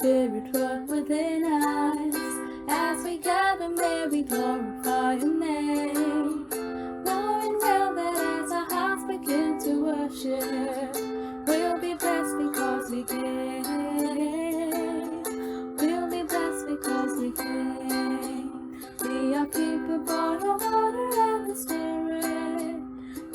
Spirit work within us. As we gather, may we glorify your name. Knowing well that as our hearts begin to worship, we'll be blessed because we came. We'll be blessed because we came. We are people born of water and the Spirit.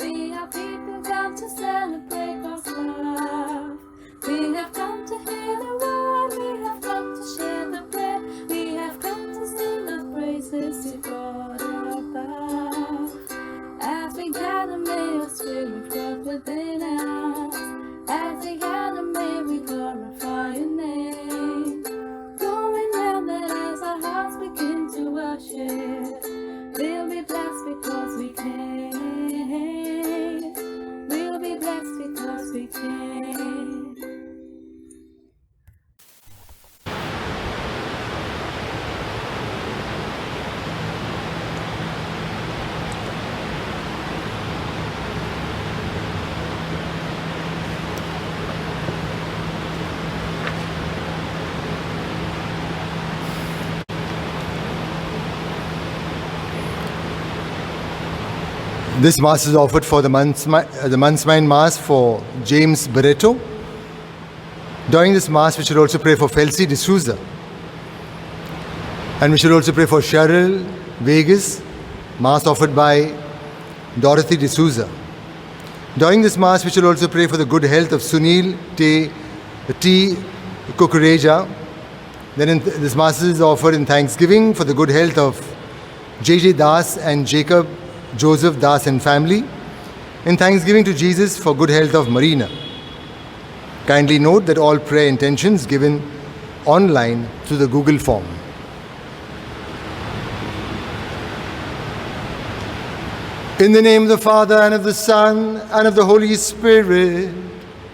We are people come to celebrate God's love. We have come to hear the word, we have come to share the bread, we have come to sing the praises to God above. As we gather, may your Spirit work within us. As we gather, may we glorify your name. Knowing well that as our hearts begin to worship, we'll be blessed because we came. We'll be blessed because we came. This Mass is offered for the Month's Mind Mass for James Barreto. During this Mass, we should also pray for Felcy D'Souza. And we should also pray for Cheryl Vegas, Mass offered by Dorothy D'Souza. During this Mass, we should also pray for the good health of Sunil T. Kukureja. Then this Mass is offered in thanksgiving for the good health of J.J. Das and Jacob Joseph Das and family, in thanksgiving to Jesus for good health of Marina. Kindly note that all prayer intentions given online through the Google form. In the name of the Father, and of the Son, and of the Holy Spirit,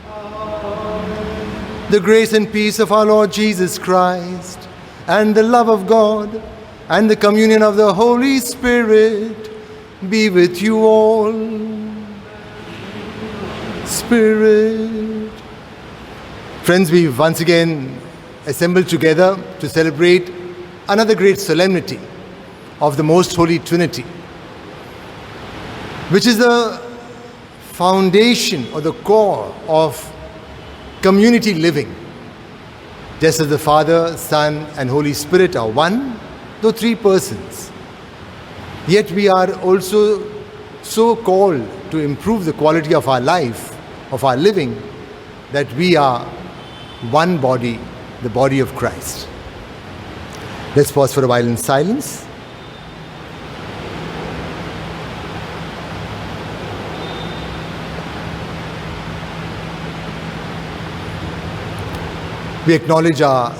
Amen. The grace and peace of our Lord Jesus Christ, and the love of God, and the communion of the Holy Spirit be with you all. Spirit. Friends, we once again assembled together to celebrate another great solemnity of the Most Holy Trinity, which is the foundation or the core of community living. Just as the Father, Son, and Holy Spirit are one, though three persons, yet we are also so called to improve the quality of our life, of our living, that we are one body, the body of Christ. Let's pause for a while in silence. We acknowledge our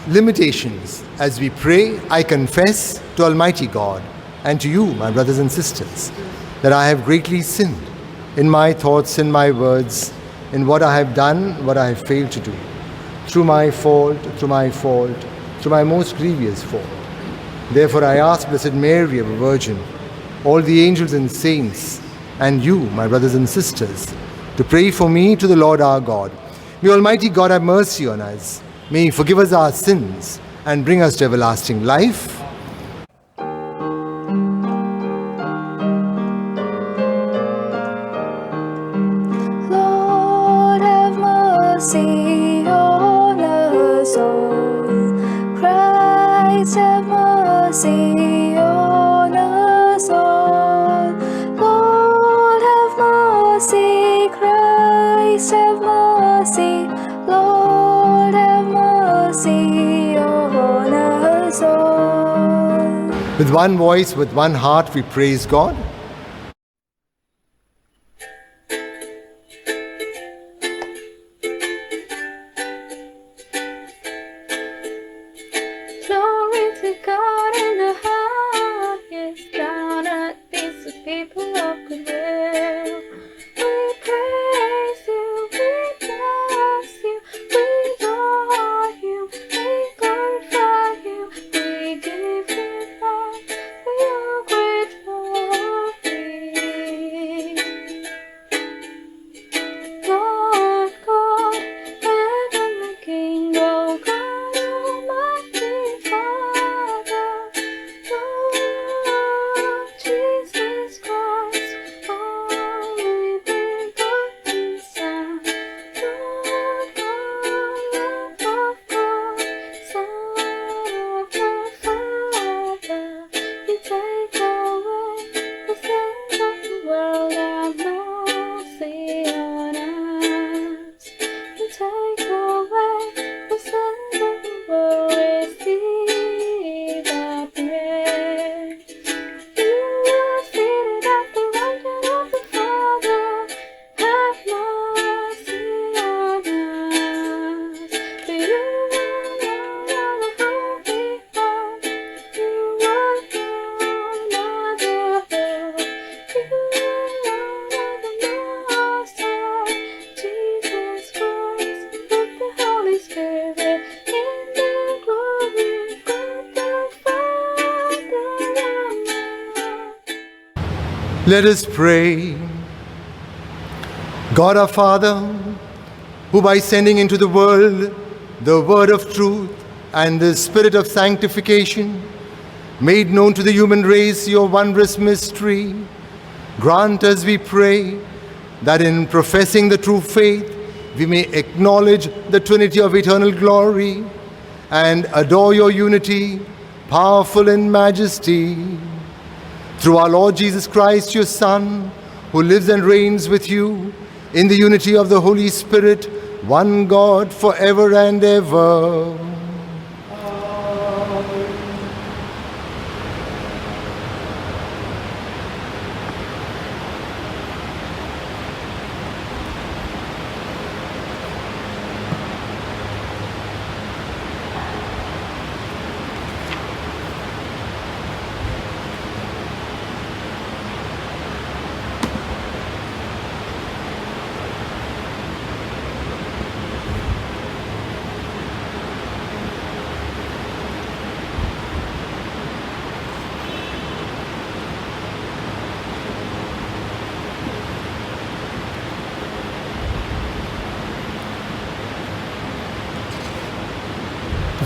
limitations as we pray. I confess to Almighty God and to you, my brothers and sisters, that I have greatly sinned in my thoughts, in my words, in what I have done, what I have failed to do, through my fault, through my most grievous fault. Therefore I ask Blessed Mary, ever Virgin, all the angels and saints, and you, my brothers and sisters, to pray for me to the Lord our God. May Almighty God have mercy on us. May He forgive us our sins and bring us to everlasting life. Lord, have mercy on us all. Christ, have mercy on us all. Lord, have mercy. Christ, have mercy. Lord, have mercy on us all. With one voice, with one heart, we praise God. Glory to God in the highest, down at peace with people of good will. We praise you, we bless you, we adore you, we glorify you, we give you thanks, we are grateful. Let us pray. God our Father, who by sending into the world the word of truth and the spirit of sanctification made known to the human race your wondrous mystery, grant us, we pray, that in professing the true faith we may acknowledge the Trinity of eternal glory and adore your unity, powerful in majesty. Through our Lord Jesus Christ, your Son, who lives and reigns with you in the unity of the Holy Spirit, one God, forever and ever.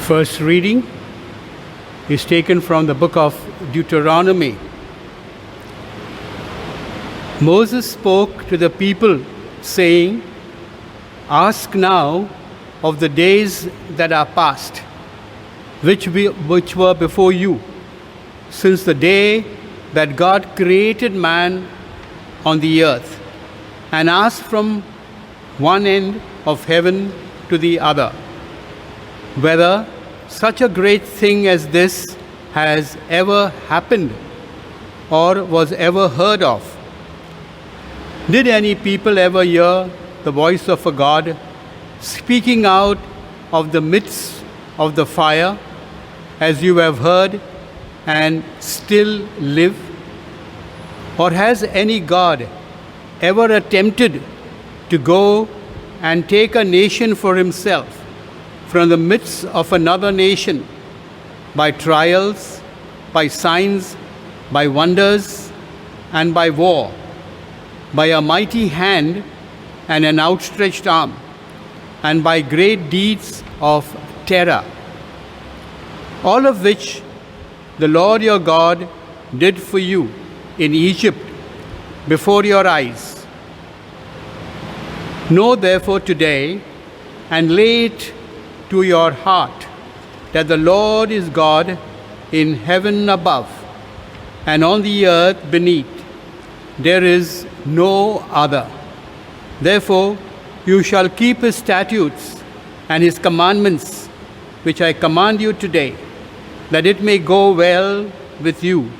First reading is taken from the book of Deuteronomy. Moses spoke to the people, saying, "Ask now of the days that are past, which were before you, since the day that God created man on the earth, and ask from one end of heaven to the other, whether such a great thing as this has ever happened or was ever heard of. Did any people ever hear the voice of a God speaking out of the midst of the fire, as you have heard and still live? Or has any God ever attempted to go and take a nation for himself from the midst of another nation, by trials, by signs, by wonders, and by war, by a mighty hand and an outstretched arm, and by great deeds of terror, all of which the Lord your God did for you in Egypt before your eyes? Know therefore today, and lay it to your heart, that the Lord is God in heaven above and on the earth beneath. There is no other. Therefore you shall keep his statutes and his commandments, which I command you today, that it may go well with you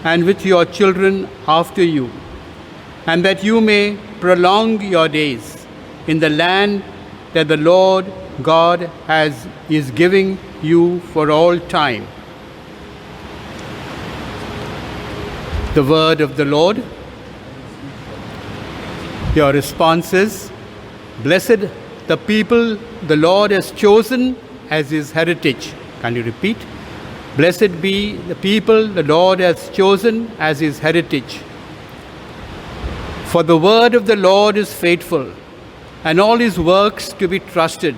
and with your children after you, and that you may prolong your days in the land that the Lord God is giving you for all time." The word of the Lord. Your response is, "Blessed the people the Lord has chosen as his heritage." Can you repeat? "Blessed be the people the Lord has chosen as his heritage. For the word of the Lord is faithful, and all his works to be trusted.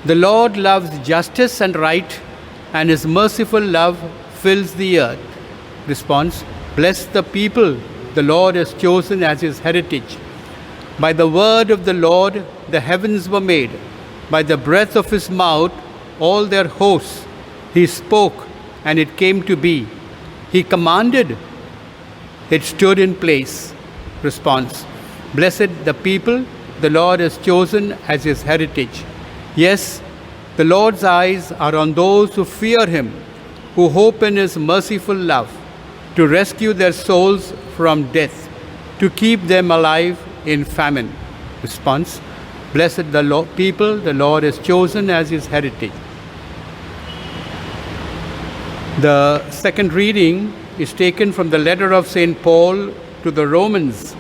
The Lord loves justice and right, and his merciful love fills the earth." Response: "Bless the people the Lord has chosen as his heritage. By the word of the Lord the heavens were made. By the breath of his mouth all their hosts. He spoke, and it came to be. He commanded, it stood in place." Response: "Blessed the people the Lord has chosen as his heritage. Yes, the Lord's eyes are on those who fear him, who hope in his merciful love, to rescue their souls from death, to keep them alive in famine." Response: "Blessed the people the Lord has chosen as his heritage." The second reading is taken from the letter of St. Paul to the Romans.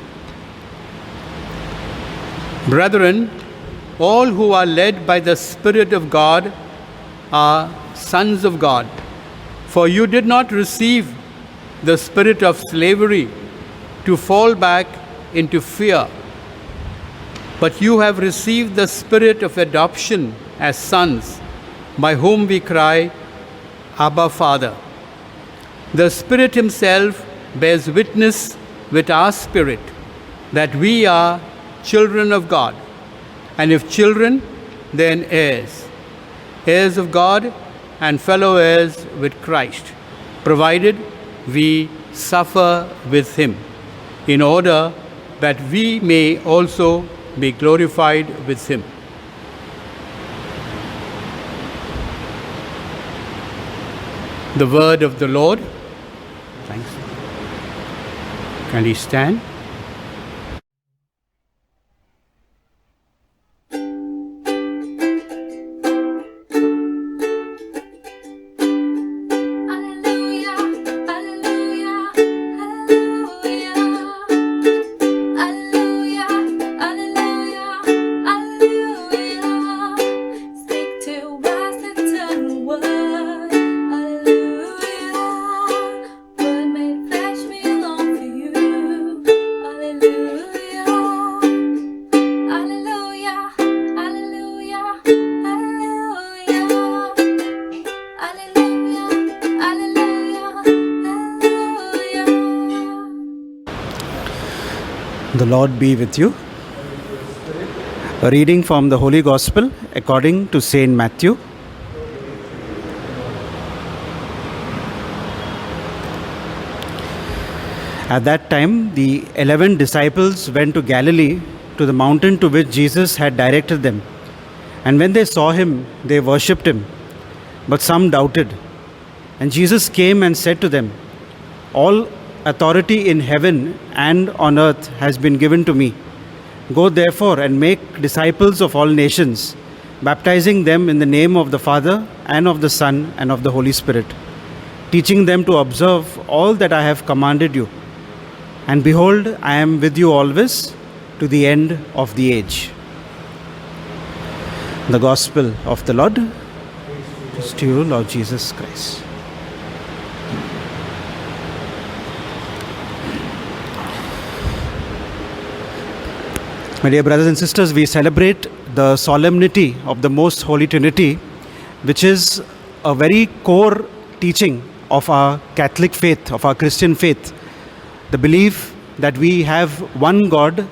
"Brethren, all who are led by the Spirit of God are sons of God. For you did not receive the spirit of slavery to fall back into fear. But you have received the spirit of adoption as sons, by whom we cry, Abba, Father. The Spirit Himself bears witness with our spirit that we are children of God, and if children, then heirs, heirs of God and fellow heirs with Christ, provided we suffer with Him, in order that we may also be glorified with Him. The word of the Lord. Thanks. Can you stand? Alleluia, alleluia, alleluia, alleluia, alleluia. Speak to us eternal word. Alleluia, word made flesh, we long for you. Alleluia, alleluia, alleluia, alleluia. Alleluia, alleluia, alleluia. The Lord be with you. A reading from the Holy Gospel according to Saint Matthew. At that time, the 11 disciples went to Galilee, to the mountain to which Jesus had directed them. And when they saw him, they worshipped him. But some doubted. And Jesus came and said to them, All authority in heaven and on earth has been given to me. Go therefore and make disciples of all nations, baptizing them in the name of the Father and of the Son and of the Holy Spirit, teaching them to observe all that I have commanded you. And behold, I am with you always to the end of the age. The Gospel of the Lord. Praise to you, Lord Jesus Christ. My dear brothers and sisters, we celebrate the solemnity of the Most Holy Trinity, which is a very core teaching of our Catholic faith, of our Christian faith. The belief that we have one God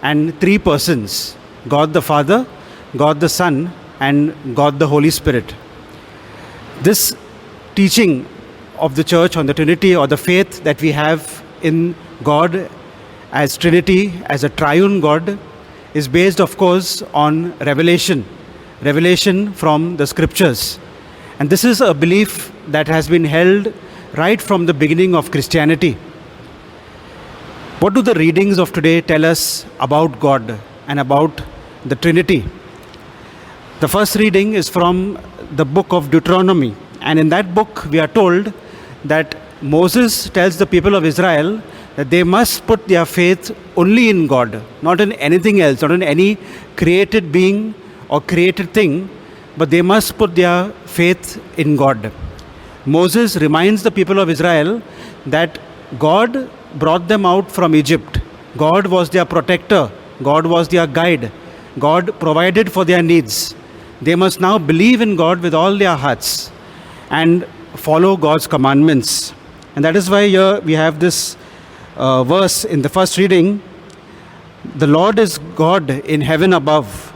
and three persons, God the Father, God the Son, and God the Holy Spirit. This teaching of the Church on the Trinity, or the faith that we have in God as Trinity, as a triune God, is based, of course, on revelation from the Scriptures. And this is a belief that has been held right from the beginning of Christianity. What do the readings of today tell us about God and about the Trinity? The first reading is from the book of Deuteronomy. And in that book, we are told that Moses tells the people of Israel that they must put their faith only in God, not in anything else, not in any created being or created thing, but they must put their faith in God. Moses reminds the people of Israel that God brought them out from Egypt. God was their protector. God was their guide. God provided for their needs. They must now believe in God with all their hearts and follow God's commandments. And that is why here we have this verse in the first reading. The Lord is God in heaven above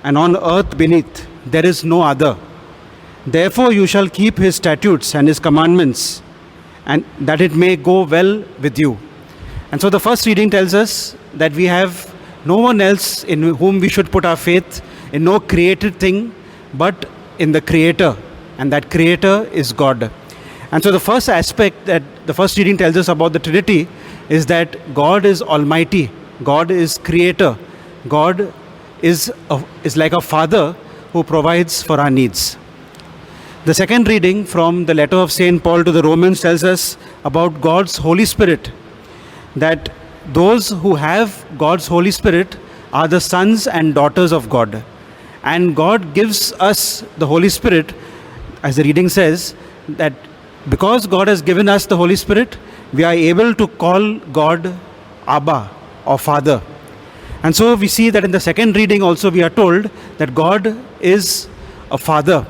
and on earth beneath. There is no other. Therefore you shall keep his statutes and his commandments, and that it may go well with you. And so the first reading tells us that we have no one else in whom we should put our faith, in no created thing, but in the Creator. And that Creator is God. And so the first aspect that the first reading tells us about the Trinity is that God is Almighty. God is Creator. God is like a Father who provides for our needs. The second reading from the letter of St. Paul to the Romans tells us about God's Holy Spirit, that those who have God's Holy Spirit are the sons and daughters of God. And God gives us the Holy Spirit, as the reading says, that because God has given us the Holy Spirit, we are able to call God Abba, or Father. And so we see that in the second reading also we are told that God is a Father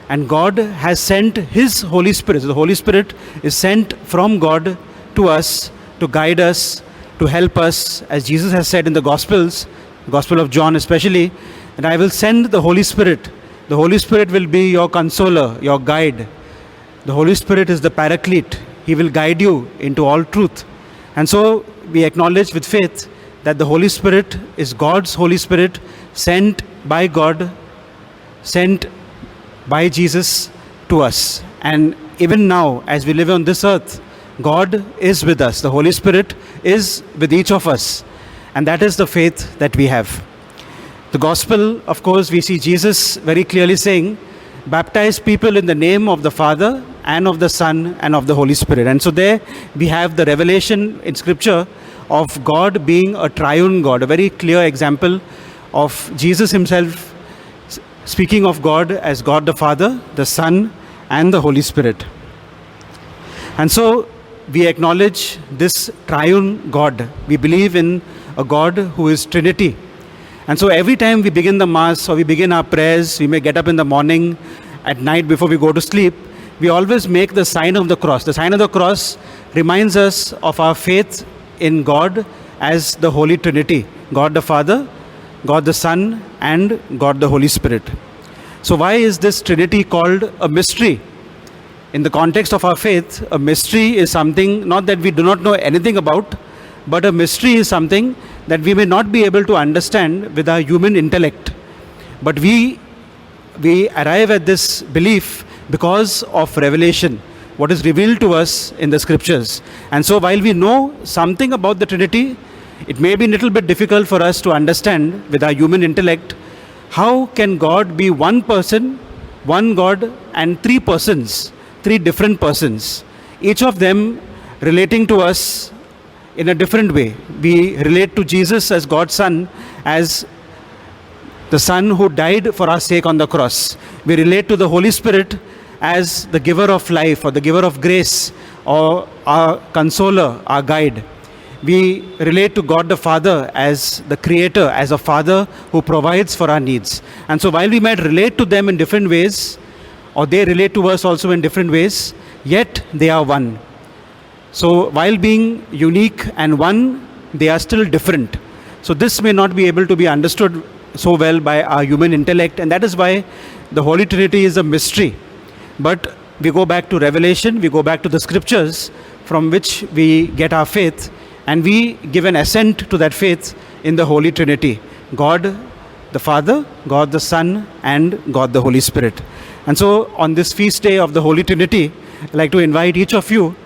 and God has sent His Holy Spirit. So the Holy Spirit is sent from God to us to guide us, to help us, as Jesus has said in the Gospels, Gospel of John especially, and I will send the Holy Spirit. The Holy Spirit will be your consoler, your guide. The Holy Spirit is the paraclete. He will guide you into all truth. And so we acknowledge with faith that the Holy Spirit is God's Holy Spirit, sent by God, sent by Jesus to us. And even now, as we live on this earth, God is with us. The Holy Spirit is with each of us. And that is the faith that we have. The Gospel, of course, we see Jesus very clearly saying, baptize people in the name of the Father and of the Son and of the Holy Spirit. And so there we have the revelation in Scripture of God being a triune God, a very clear example of Jesus Himself speaking of God as God the Father, the Son, and the Holy Spirit. And so we acknowledge this triune God. We believe in a God who is Trinity. And so every time we begin the Mass or we begin our prayers, we may get up in the morning, at night before we go to sleep, we always make the sign of the cross. The sign of the cross reminds us of our faith in God as the Holy Trinity, God the Father, God the Son, and God the Holy Spirit. So why is this Trinity called a mystery? In the context of our faith, a mystery is something not that we do not know anything about, but a mystery is something that we may not be able to understand with our human intellect. But we arrive at this belief because of revelation, what is revealed to us in the Scriptures. And so while we know something about the Trinity, it may be a little bit difficult for us to understand with our human intellect, how can God be one person, one God, and three persons, three different persons, each of them relating to us in a different way. We relate to Jesus as God's Son, as the Son who died for our sake on the cross. We relate to the Holy Spirit as the giver of life or the giver of grace or our consoler, our guide. We relate to God the Father as the Creator, as a Father who provides for our needs. And so while we might relate to them in different ways, or they relate to us also in different ways, yet they are one. So while being unique and one, they are still different. So this may not be able to be understood so well by our human intellect, and that is why the Holy Trinity is a mystery. But we go back to Revelation, we go back to the Scriptures from which we get our faith, and we give an assent to that faith in the Holy Trinity. God the Father, God the Son, and God the Holy Spirit. And so on this feast day of the Holy Trinity, I'd like to invite each of you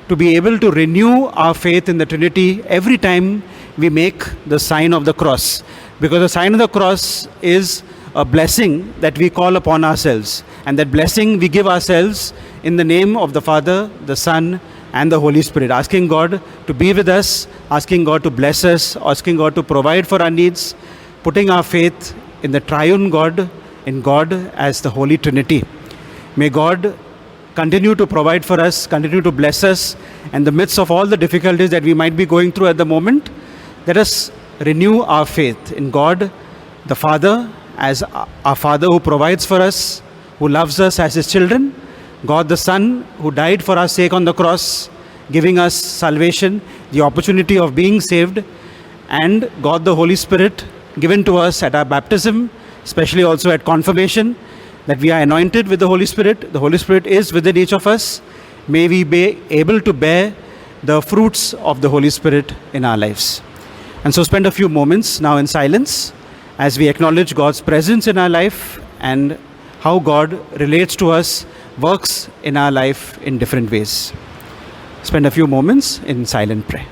to be able to renew our faith in the Trinity every time we make the sign of the cross. Because the sign of the cross is a blessing that we call upon ourselves. And that blessing we give ourselves in the name of the Father, the Son, and the Holy Spirit. Asking God to be with us, asking God to bless us, asking God to provide for our needs, putting our faith in the triune God, in God as the Holy Trinity. May God continue to provide for us, continue to bless us, and in the midst of all the difficulties that we might be going through at the moment, let us renew our faith in God, the Father, as our Father who provides for us, who loves us as His children, God the Son, who died for our sake on the cross, giving us salvation, the opportunity of being saved, and God the Holy Spirit, given to us at our baptism, especially also at confirmation, that we are anointed with the Holy Spirit. The Holy Spirit is within each of us. May we be able to bear the fruits of the Holy Spirit in our lives. And so spend a few moments now in silence as we acknowledge God's presence in our life and how God relates to us, works in our life in different ways. Spend a few moments in silent prayer.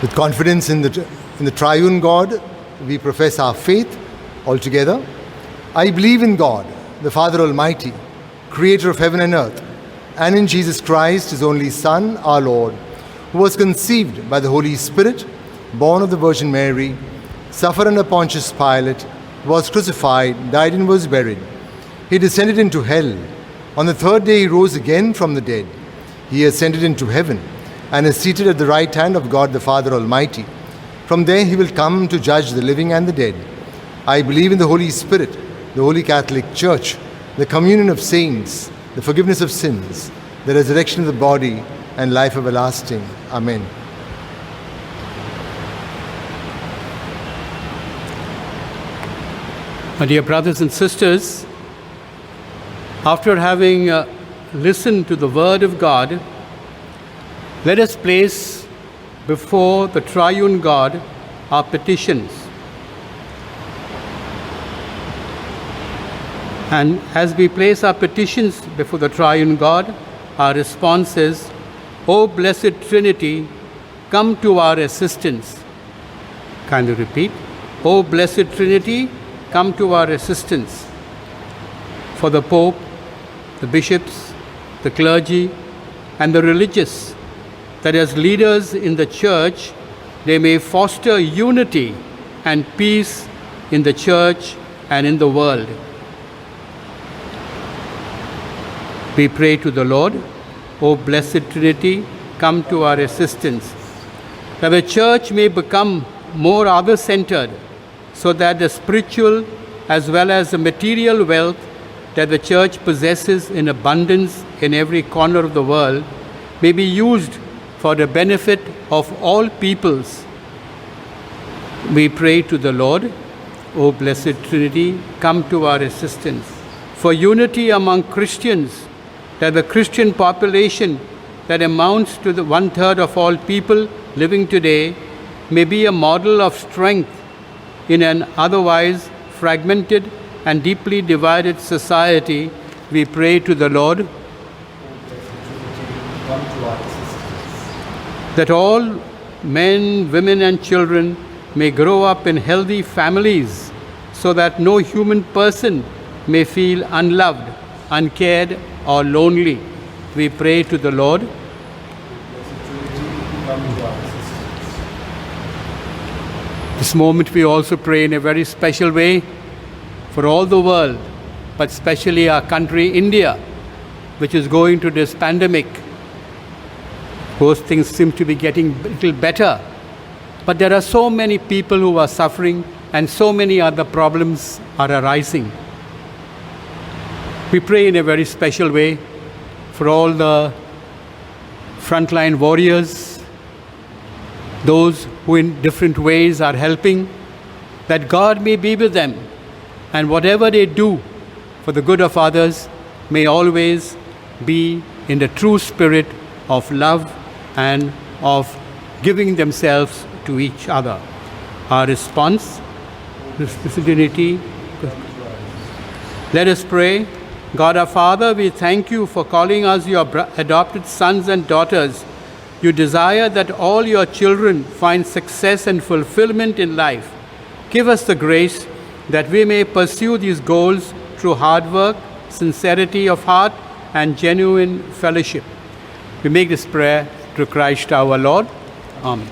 With confidence in the triune God, we profess our faith altogether. I believe in God, the Father Almighty, creator of heaven and earth, and in Jesus Christ, his only Son, our Lord, who was conceived by the Holy Spirit, born of the Virgin Mary, suffered under Pontius Pilate, was crucified, died and was buried. He descended into hell. On the third day he rose again from the dead. He ascended into heaven and is seated at the right hand of God the Father Almighty. From there he will come to judge the living and the dead. I believe in the Holy Spirit, the Holy Catholic Church, the communion of saints, the forgiveness of sins, the resurrection of the body, and life everlasting. Amen. My dear brothers and sisters, after having listened to the Word of God, let us place before the triune God our petitions. And as we place our petitions before the triune God, our response is, O Blessed Trinity, come to our assistance. Kindly repeat, O Blessed Trinity, come to our assistance. For the Pope, the bishops, the clergy, and the religious, that as leaders in the Church, they may foster unity and peace in the Church and in the world. We pray to the Lord, O Blessed Trinity, come to our assistance, that the Church may become more other-centered, so that the spiritual as well as the material wealth that the Church possesses in abundance in every corner of the world may be used for the benefit of all peoples. We pray to the Lord, O Blessed Trinity, come to our assistance. For unity among Christians, that the Christian population that amounts to the 1/3 of all people living today may be a model of strength in an otherwise fragmented and deeply divided society. We pray to the Lord that all men, women, and children may grow up in healthy families, so that no human person may feel unloved, uncared, or lonely. We pray to the Lord. This moment we also pray in a very special way for all the world, but especially our country, India, which is going through this pandemic. Those things seem to be getting a little better, but there are so many people who are suffering and so many other problems are arising. We pray in a very special way for all the frontline warriors, those who in different ways are helping, that God may be with them, and whatever they do for the good of others may always be in the true spirit of love and of giving themselves to each other. Our response, Trinity. Let us pray. God our Father, we thank you for calling us your adopted sons and daughters. You desire that all your children find success and fulfillment in life. Give us the grace that we may pursue these goals through hard work, sincerity of heart, and genuine fellowship. We make this prayer through Christ our Lord. Amen.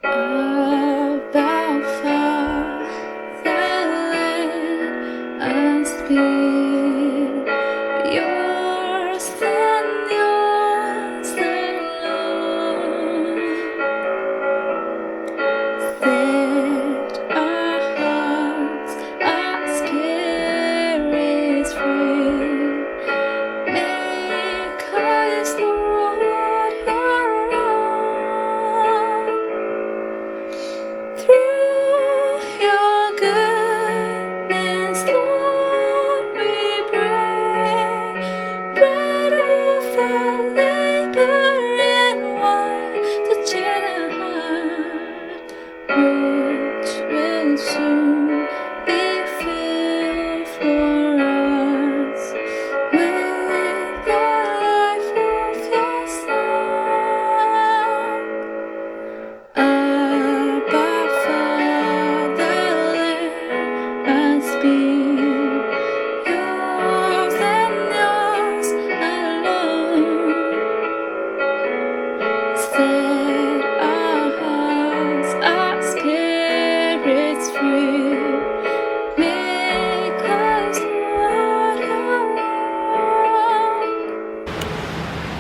Abba, Father, let us be yours and yours alone. Set our hearts, our spirits free. Make us, Lord, your own. Through your goodness, Lord, we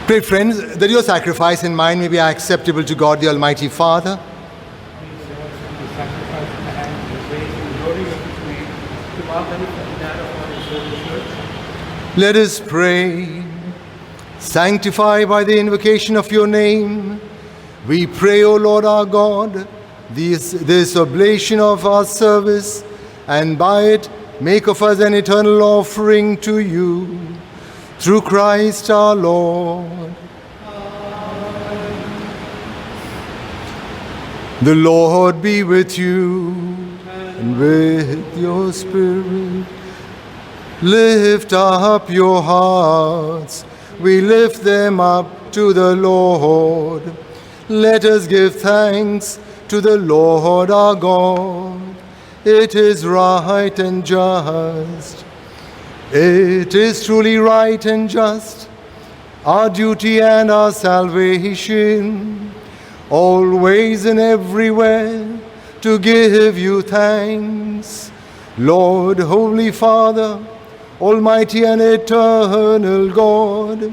Pray, friends, that your sacrifice and mine may be acceptable to God the Almighty Father. Let us pray. Sanctify by the invocation of your name, we pray, O Lord our God, this oblation of our service, and by it make of us an eternal offering to you, through Christ our Lord. The Lord be with you, and with your spirit. Lift up your hearts. We lift them up to the Lord. Let us give thanks to the Lord our God. It is right and just. It is truly right and just, our duty and our salvation, always and everywhere to give you thanks. Lord, Holy Father, Almighty and eternal God,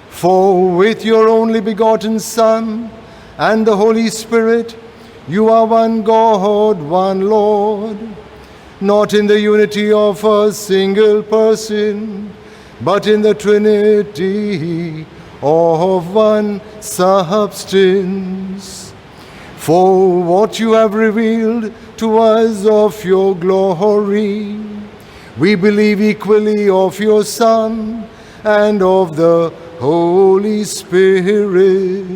for with your only begotten Son and the Holy Spirit, you are one God, one Lord, not in the unity of a single person, but in the Trinity of one substance. For what you have revealed to us of your glory, we believe equally of your Son and of the Holy Spirit,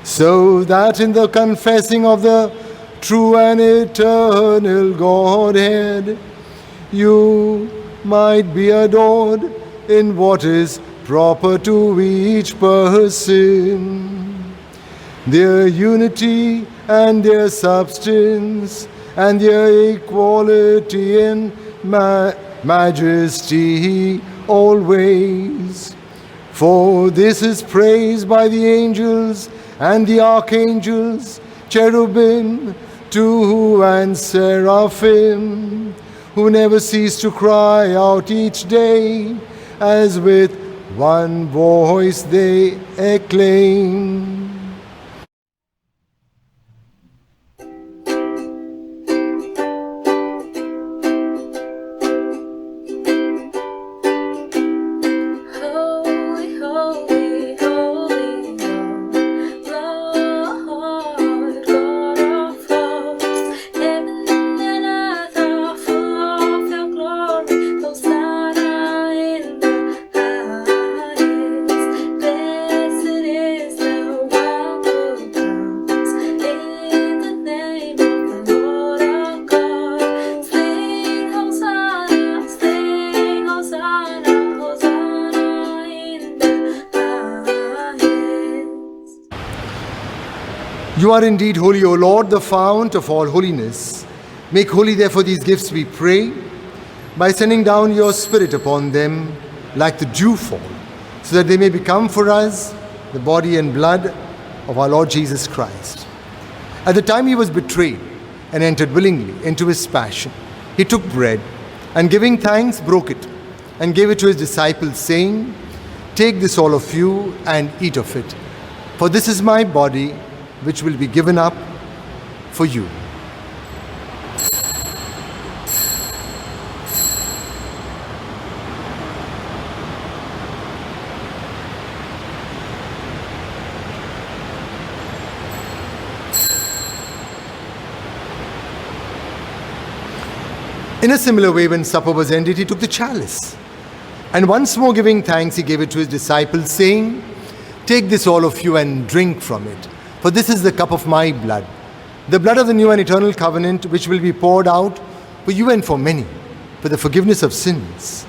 so that in the confessing of the true and eternal Godhead, you might be adored in what is proper to each person. Their unity and their substance and their equality in majesty always. For this is praised by the angels and the archangels, cherubim, too, and seraphim, who never cease to cry out each day, as with one voice they acclaim. Holy, holy, holy, Lord God of hosts. Heaven and earth are full of your glory. Hosanna in the highest. Blessed is the one who comes in the name of the Lord our God. Sing Hosanna, sing Hosanna, Hosanna in the highest. You are indeed holy, O Lord, the fount of all holiness. Make holy, therefore, these gifts, we pray, by sending down your Spirit upon them like the dewfall, so that they may become for us the body and blood of our Lord Jesus Christ. At the time he was betrayed and entered willingly into his passion, he took bread and, giving thanks, broke it and gave it to his disciples, saying, "Take this, all of you, and eat of it, for this is my body, which will be given up for you." In a similar way, when supper was ended, he took the chalice, and once more giving thanks, he gave it to his disciples, saying, "Take this, all of you, and drink from it, for this is the cup of my blood, the blood of the new and eternal covenant, which will be poured out for you and for many, for the forgiveness of sins.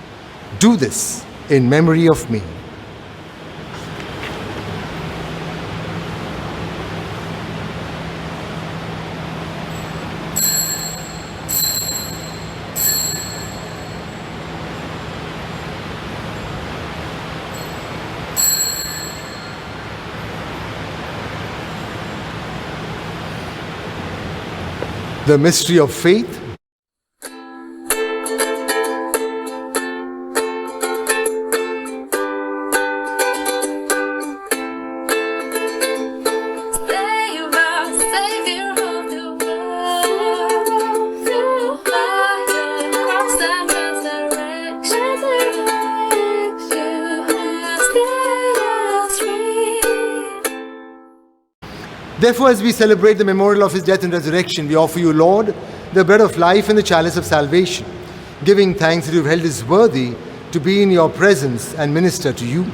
Do this in memory of me." The mystery of faith. Therefore, as we celebrate the memorial of his death and resurrection, we offer you, Lord, the bread of life and the chalice of salvation, giving thanks that you have held us worthy to be in your presence and minister to you.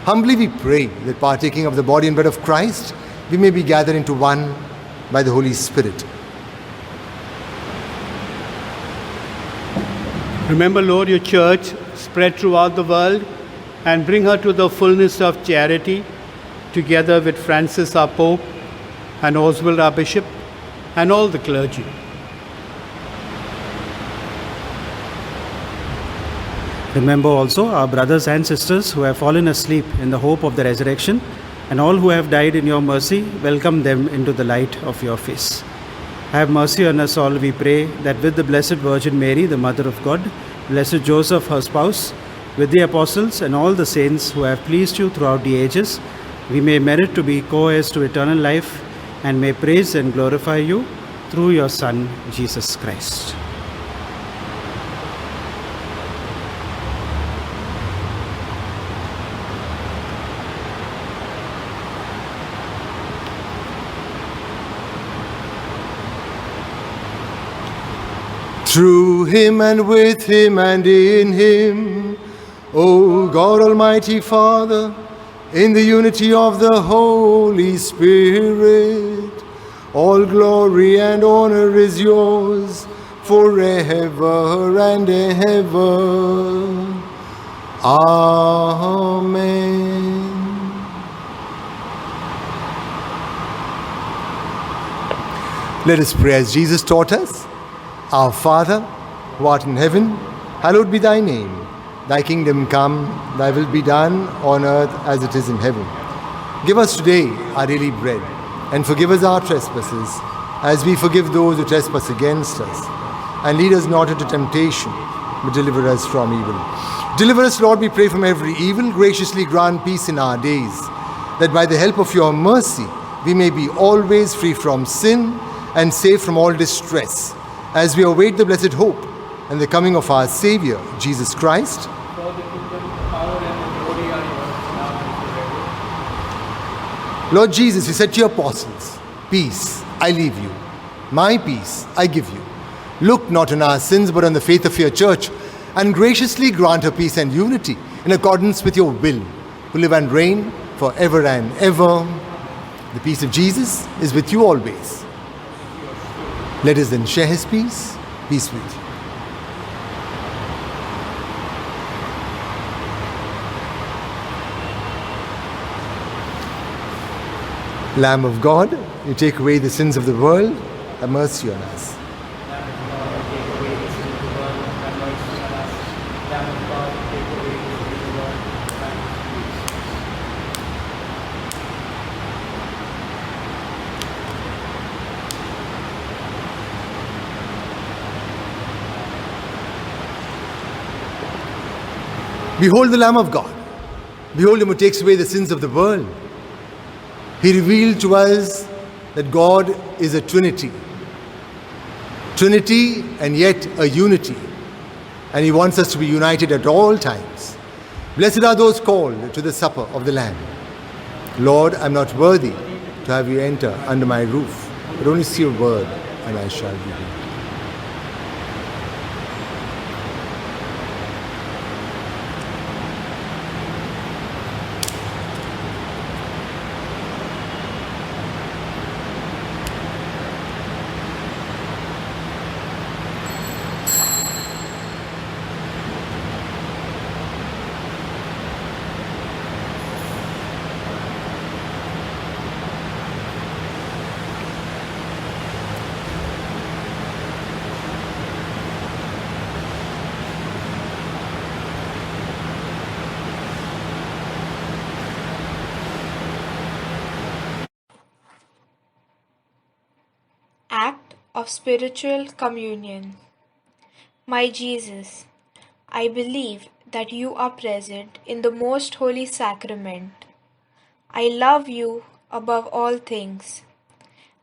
Humbly we pray that partaking of the body and blood of Christ, we may be gathered into one by the Holy Spirit. Remember, Lord, your church spread throughout the world and bring her to the fullness of charity, together with Francis, our Pope, and Oswald, our Bishop, and all the clergy. Remember also our brothers and sisters who have fallen asleep in the hope of the resurrection, and all who have died in your mercy, welcome them into the light of your face. Have mercy on us all, we pray, that with the Blessed Virgin Mary, the Mother of God, Blessed Joseph, her spouse, with the apostles and all the saints who have pleased you throughout the ages, we may merit to be co-heirs to eternal life, and may praise and glorify you through your Son, Jesus Christ. Through him and with him and in him, O God Almighty Father, in the unity of the Holy Spirit, all glory and honor is yours forever and ever. Amen. Let us pray as Jesus taught us. Our Father, who art in heaven, hallowed be thy name. Thy kingdom come, thy will be done on earth as it is in heaven. Give us today our daily bread, and forgive us our trespasses, as we forgive those who trespass against us. And lead us not into temptation, but deliver us from evil. Deliver us, Lord, we pray, from every evil. Graciously grant peace in our days, that by the help of your mercy we may be always free from sin and safe from all distress, as we await the blessed hope and the coming of our Savior, Jesus Christ. For the kingdom, the power, and the glory are yours, now and forever. Lord Jesus, you said to your apostles, peace I leave you, my peace I give you. Look not on our sins, but on the faith of your church, and graciously grant her peace and unity in accordance with your will, who live and reign forever and ever. The peace of Jesus is with you always. Let us then share his peace. Peace with you. Lamb of God, you take away the sins of the world, have mercy on us. Behold the Lamb of God. Behold him who takes away the sins of the world. He revealed to us that God is a Trinity. Trinity and yet a unity. And he wants us to be united at all times. Blessed are those called to the supper of the Lamb. Lord, I'm not worthy to have you enter under my roof, but only say a word and I shall be healed. Act of Spiritual Communion. My Jesus, I believe that you are present in the most holy sacrament. I love you above all things,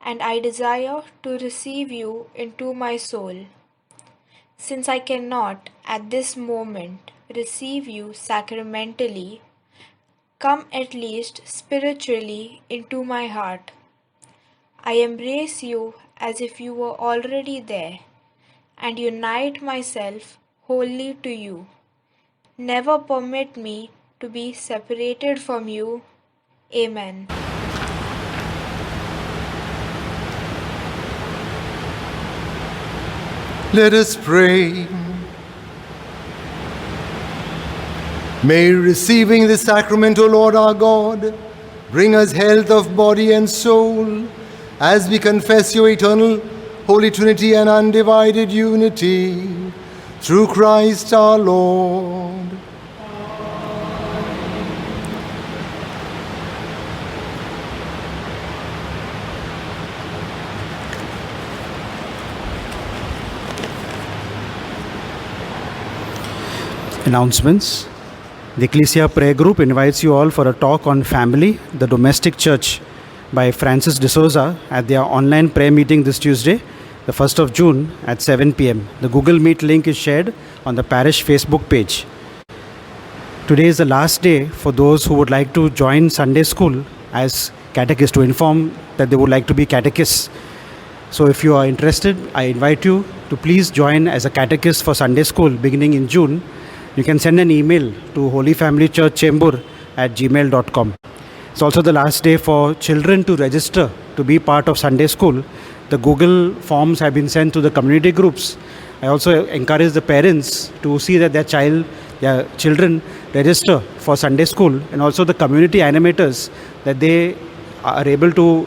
and I desire to receive you into my soul. Since I cannot at this moment receive you sacramentally, come at least spiritually into my heart. I embrace you as if you were already there, and unite myself wholly to you. Never permit me to be separated from you. Amen. Let us pray. May receiving this sacrament, O Lord our God, bring us health of body and soul, as we confess your eternal Holy Trinity and undivided unity, through Christ our Lord. Announcements. The Ecclesia Prayer Group invites you all for a talk on family, the domestic church, by Francis D'Souza at their online prayer meeting this Tuesday, the 1st of June at 7 p.m. The Google Meet link is shared on the parish Facebook page. Today is the last day for those who would like to join Sunday school as catechists, to inform that they would like to be catechists. So if you are interested, I invite you to please join as a catechist for Sunday school beginning in June. You can send an email to holyfamilychurchchembur@gmail.com. It's also the last day for children to register to be part of Sunday school. The Google forms have been sent to the community groups. I also encourage the parents to see that their children register for Sunday school, and also the community animators, that they are able to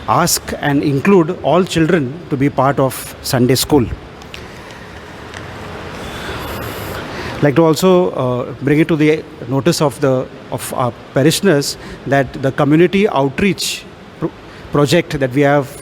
ask and include all children to be part of Sunday school. I'd like to also bring it to the notice of our parishioners that the community outreach project that we have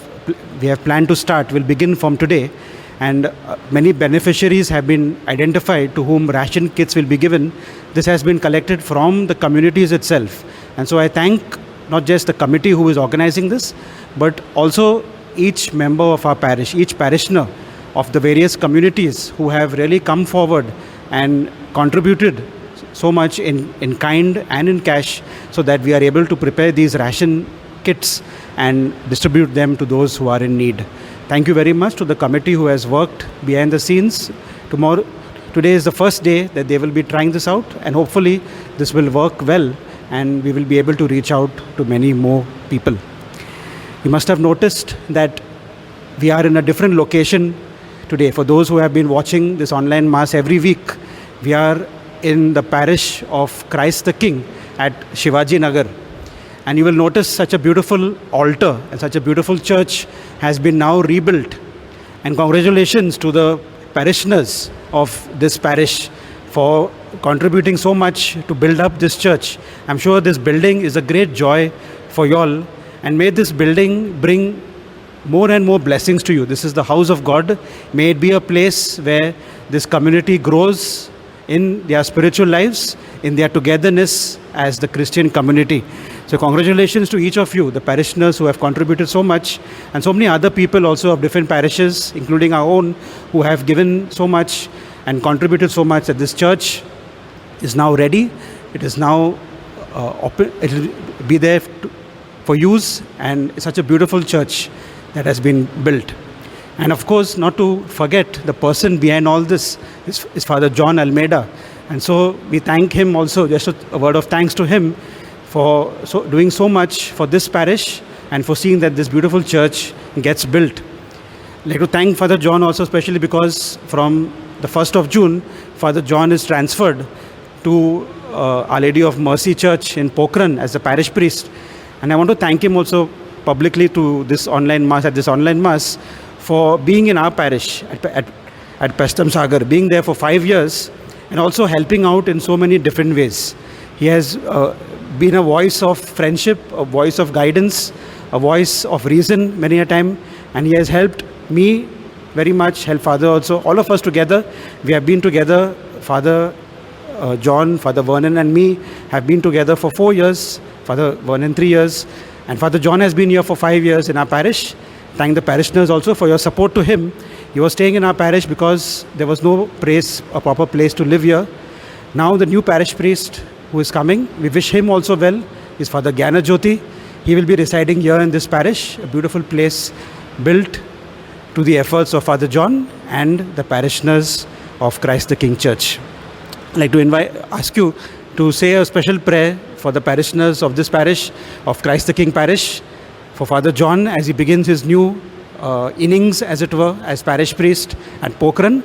planned to start will begin from today, and many beneficiaries have been identified to whom ration kits will be given. This has been collected from the communities itself, and so I thank not just the committee who is organizing this, but also each member of our parish, each parishioner of the various communities who have really come forward and contributed so much in kind and in cash, so that we are able to prepare these ration kits and distribute them to those who are in need. Thank you very much to the committee who has worked behind the scenes. Today is the first day that they will be trying this out, and hopefully this will work well and we will be able to reach out to many more people. You must have noticed that we are in a different location today. For those who have been watching this online mass every week, we are in the parish of Christ the King at Shivaji Nagar. And you will notice such a beautiful altar and such a beautiful church has been now rebuilt. And congratulations to the parishioners of this parish for contributing so much to build up this church. I'm sure this building is a great joy for you all, and may this building bring more and more blessings to you. This is the house of God. May it be a place where this community grows in their spiritual lives, in their togetherness as the Christian community. So congratulations to each of you, the parishioners who have contributed so much, and so many other people also of different parishes, including our own, who have given so much and contributed so much that this church is now ready. It is now open. It will be there for use, and it's such a beautiful church that has been built. And of course, not to forget, the person behind all this is Father John Almeida. And so we thank him also, just a word of thanks to him for doing so much for this parish and for seeing that this beautiful church gets built. I'd like to thank Father John also, especially because from the 1st of June, Father John is transferred to Our Lady of Mercy Church in Pokhran as a parish priest. And I want to thank him also publicly to this online mass, for being in our parish at Pestam Sagar, being there for 5 years, and also helping out in so many different ways. He has been a voice of friendship, a voice of guidance, a voice of reason many a time, and he has helped me very much, helped Father also, all of us together. We have been together, Father John, Father Vernon and me have been together for 4 years, Father Vernon 3 years, and Father John has been here for 5 years in our parish. Thank the parishioners also for your support to him. He was staying in our parish because there was no a proper place to live here. Now the new parish priest who is coming, we wish him also well, is Father Gyana Jyoti. he will be residing here in this parish, a beautiful place built to the efforts of Father John and the parishioners of Christ the King Church. I'd like to ask you to say a special prayer for the parishioners of this parish, of Christ the King Parish, for Father John as he begins his new innings, as it were, as parish priest at Pokhran,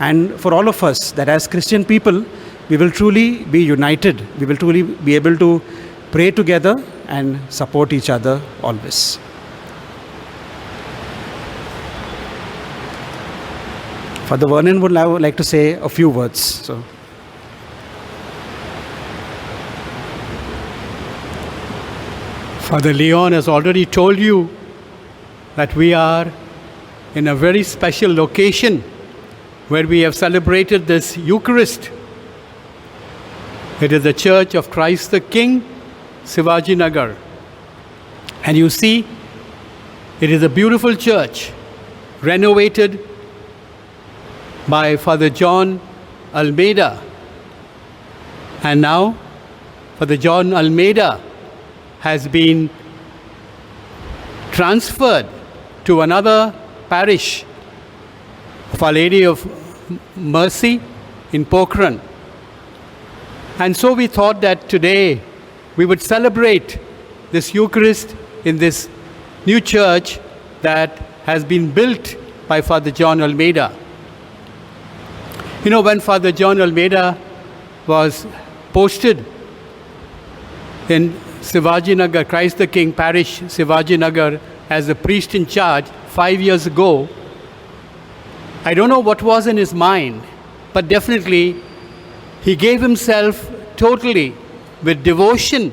and for all of us, that as Christian people, we will truly be united. We will truly be able to pray together and support each other always. Father Vernon would now like to say a few words. So, Father Leon has already told you that we are in a very special location where we have celebrated this Eucharist. It is the Church of Christ the King, Shivaji Nagar. And you see, it is a beautiful church, renovated by Father John Almeida. And now, Father John Almeida has been transferred to another parish of Our Lady of Mercy in Pokhran. And so we thought that today we would celebrate this Eucharist in this new church that has been built by Father John Almeida. You know, when Father John Almeida was posted in Shivaji Nagar, Christ the King Parish, Shivaji Nagar, as the priest in charge 5 years ago, I don't know what was in his mind, but definitely he gave himself totally with devotion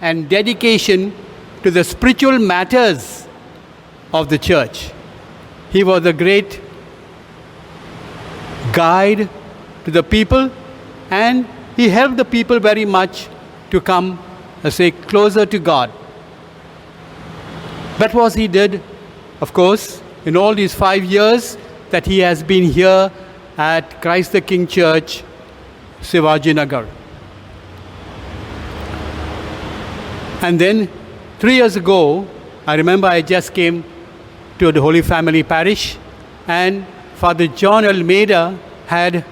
and dedication to the spiritual matters of the church. He was a great guide to the people, and he helped the people very much to come, closer to God. That was he did, of course, in all these 5 years that he has been here at Christ the King Church, Shivaji Nagar. And then 3 years ago, I remember I just came to the Holy Family Parish, and Father John Almeida had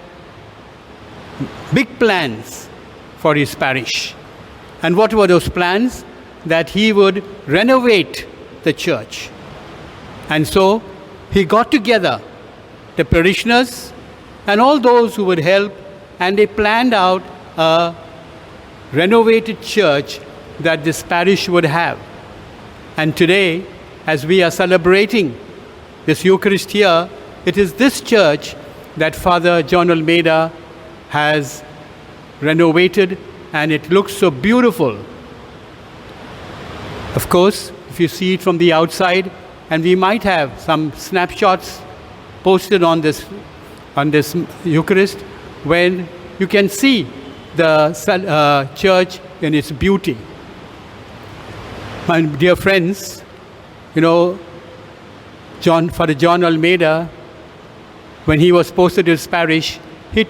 big plans for his parish. And what were those plans? That he would renovate the church. And so he got together the parishioners and all those who would help, and they planned out a renovated church that this parish would have. And today, as we are celebrating this Eucharist here, it is this church that Father John Almeida has renovated, and it looks so beautiful. Of course, if you see it from the outside, and we might have some snapshots posted on this Eucharist, when you can see the church in its beauty. My dear friends, you know, Father John Almeida, when he was posted to his parish, he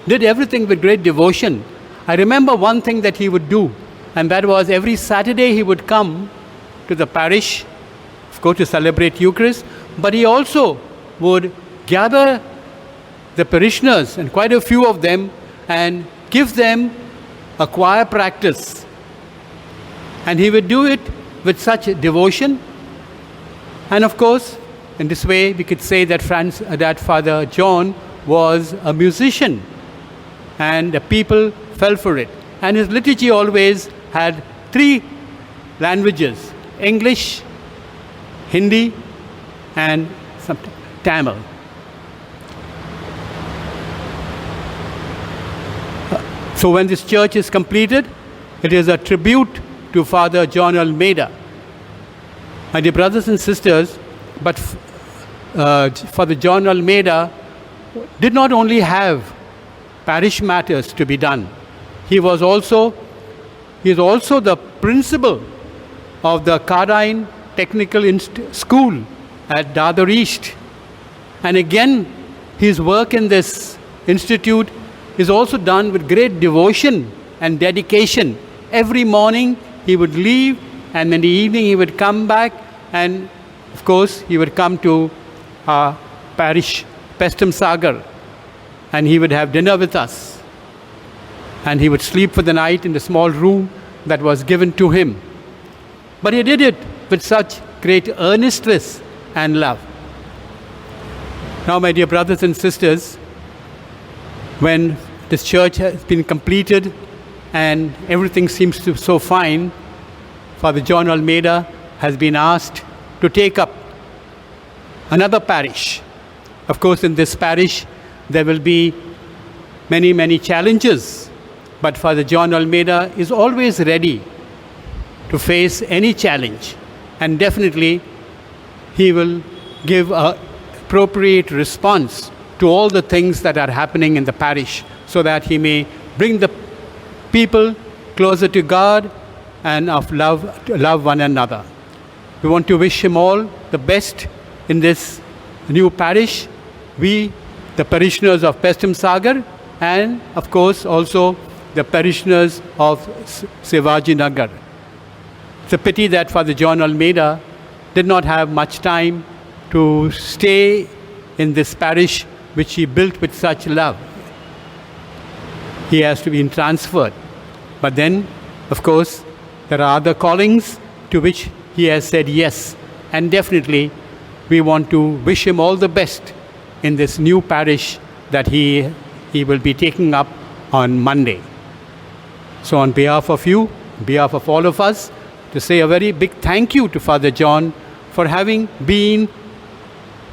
did everything with great devotion. I remember one thing that he would do, and that was every Saturday he would come to the parish, of course, to celebrate Eucharist, but he also would gather the parishioners, and quite a few of them, and give them a choir practice. And he would do it with such devotion. And of course, in this way, we could say that Father John was a musician, and the people fell for it. And his liturgy always had 3 languages: English, Hindi, and Tamil. So when this church is completed, it is a tribute to Father John Almeida. My dear brothers and sisters, but Father John Almeida did not only have parish matters to be done. He is also the principal of the Kadine Technical School at Dadar East. And again, his work in this institute is also done with great devotion and dedication. Every morning he would leave and in the evening he would come back, and of course he would come to our parish, Pestum Sagar, and he would have dinner with us. And he would sleep for the night in the small room that was given to him. But he did it with such great earnestness and love. Now, my dear brothers and sisters, when this church has been completed and everything seems to be so fine, Father John Almeida has been asked to take up another parish. Of course, in this parish, there will be many, many challenges, but Father John Almeida is always ready to face any challenge, and definitely he will give an appropriate response to all the things that are happening in the parish, so that he may bring the people closer to God and of love one another. We want to wish him all the best in this new parish. We, the parishioners of Pestum Sagar, and of course also the parishioners of Shivaji Nagar. It's a pity that Father John Almeida did not have much time to stay in this parish which he built with such love. He has to be transferred. But then, of course, there are other callings to which he has said yes. And definitely, we want to wish him all the best in this new parish that he will be taking up on Monday. So on behalf of you, on behalf of all of us, to say a very big thank you to Father John for having been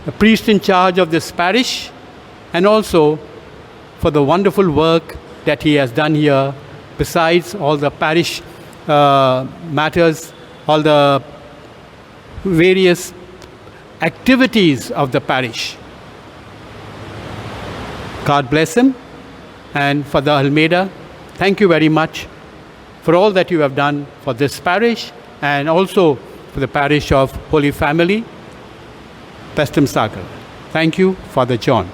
the priest in charge of this parish, and also for the wonderful work that he has done here, besides all the parish matters, all the various activities of the parish. God bless him. And Father Almeida, thank you very much for all that you have done for this parish, and also for the parish of Holy Family, Pestum Sagar. Thank you, Father John.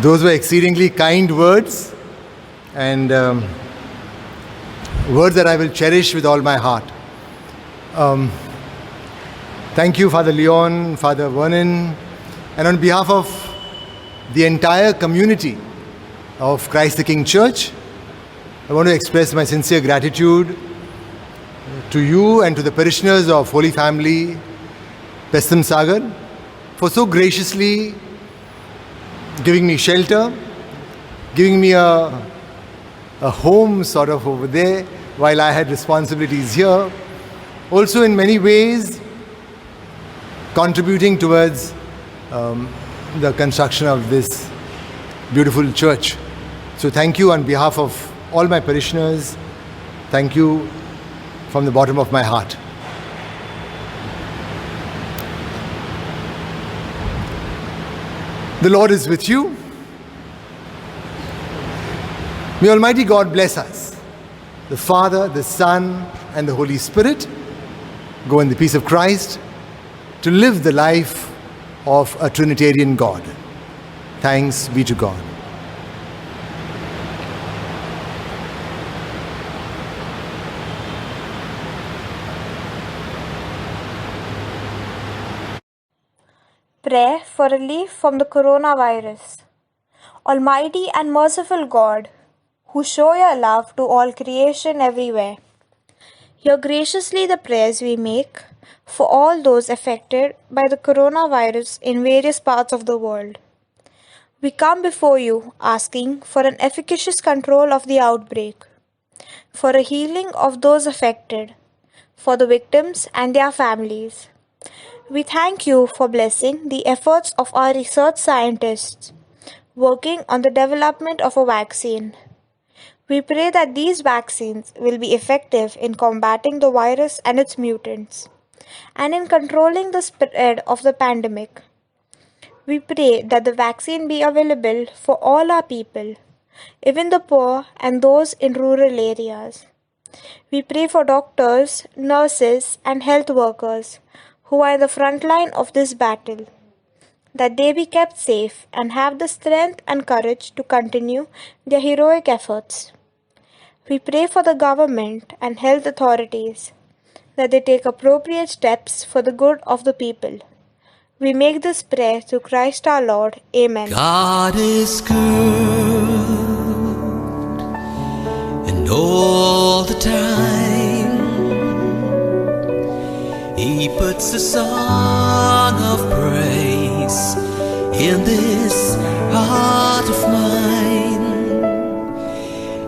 Those were exceedingly kind words, and words that I will cherish with all my heart. Thank you, Father Leon, Father Vernon, and on behalf of the entire community of Christ the King Church, I want to express my sincere gratitude to you and to the parishioners of Holy Family, Pestum Sagar, for so graciously giving me shelter, giving me a home sort of over there while I had responsibilities here. Also in many ways contributing towards the construction of this beautiful church. So thank you on behalf of all my parishioners. Thank you from the bottom of my heart. The Lord is with you. May Almighty God bless us, the Father, the Son, and the Holy Spirit. Go in the peace of Christ to live the life of a Trinitarian God. Thanks be to God. Prayer for relief from the coronavirus. Almighty and merciful God, who show your love to all creation everywhere, hear graciously the prayers we make for all those affected by the coronavirus in various parts of the world. We come before you asking for an efficacious control of the outbreak, for a healing of those affected, for the victims and their families. We thank you for blessing the efforts of our research scientists working on the development of a vaccine. We pray that these vaccines will be effective in combating the virus and its mutants, and in controlling the spread of the pandemic. We pray that the vaccine be available for all our people, even the poor and those in rural areas. We pray for doctors, nurses, and health workers who are in the front line of this battle. that they be kept safe and have the strength and courage to continue their heroic efforts. We pray for the government and health authorities that they take appropriate steps for the good of the people. We make this prayer through Christ our Lord. Amen. God is good, and all the time He puts a song of praise in this heart of mine.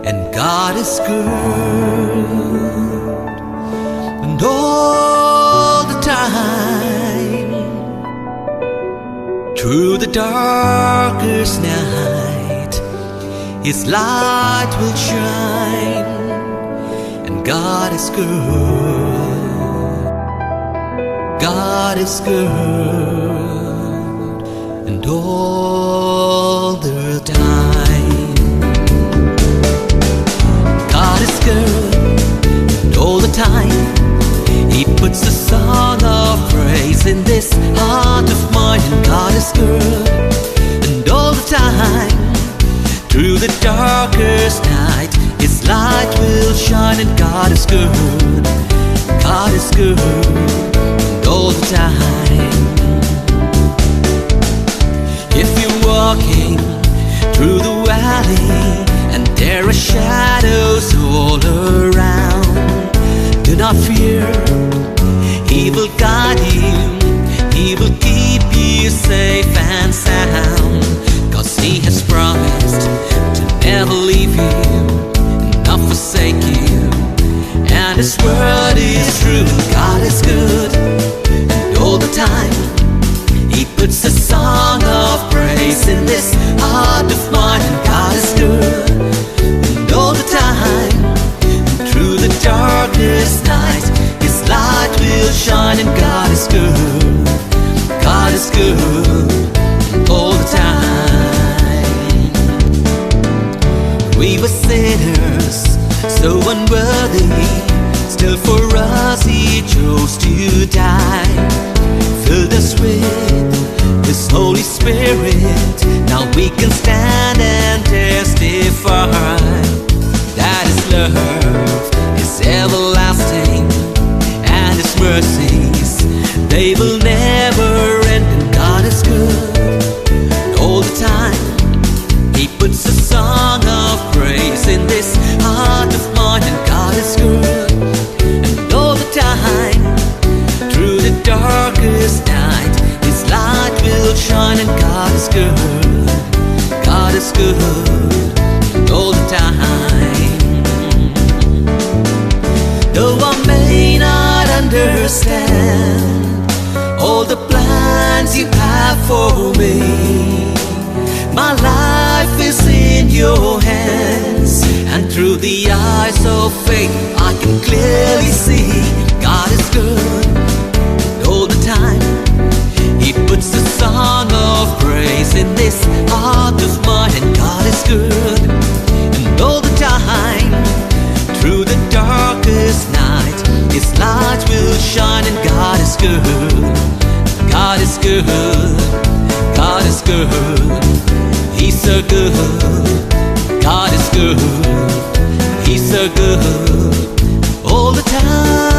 And God is good, and all the time, through the darkest night, His light will shine. And God is good, God is good, and all the time. God is good, and all the time. He puts a song of praise in this heart of mine. And God is good, and all the time, through the darkest night, His light will shine. And God is good, God is good, and all the time. If you're walking through the valley and there are shadows all around, do not fear, He will guide you, He will keep you safe and sound. 'Cause He has promised to never leave you, not forsake you, and His word is true. God is good, and all the time He puts a song of praise in this heart of mine. And God is good, and all the time, through the darkest night, His light will shine. And God is good, God is good, all the time. We were sinners, so unworthy, still for us He chose to die. Filled us with His Holy Spirit, now we can stand and testify that His love is everlasting, and His mercies, they will never end. And God is good, and all the time He puts a song of praise in this heart of mine. And God is good, and all the time, through the darkest night, His light will shine. And God is good, God is good, all the time. Though I may not understand all the plans You have for me, my life is in Your hands, and through the eyes of faith I can clearly see God is good, and all the time He puts a song of praise in this heart of mine. And God is good, and all the time, through the darkest night, His light will shine. And God is good, God is good, God is good, He's so good. God is good, He's so good, all the time.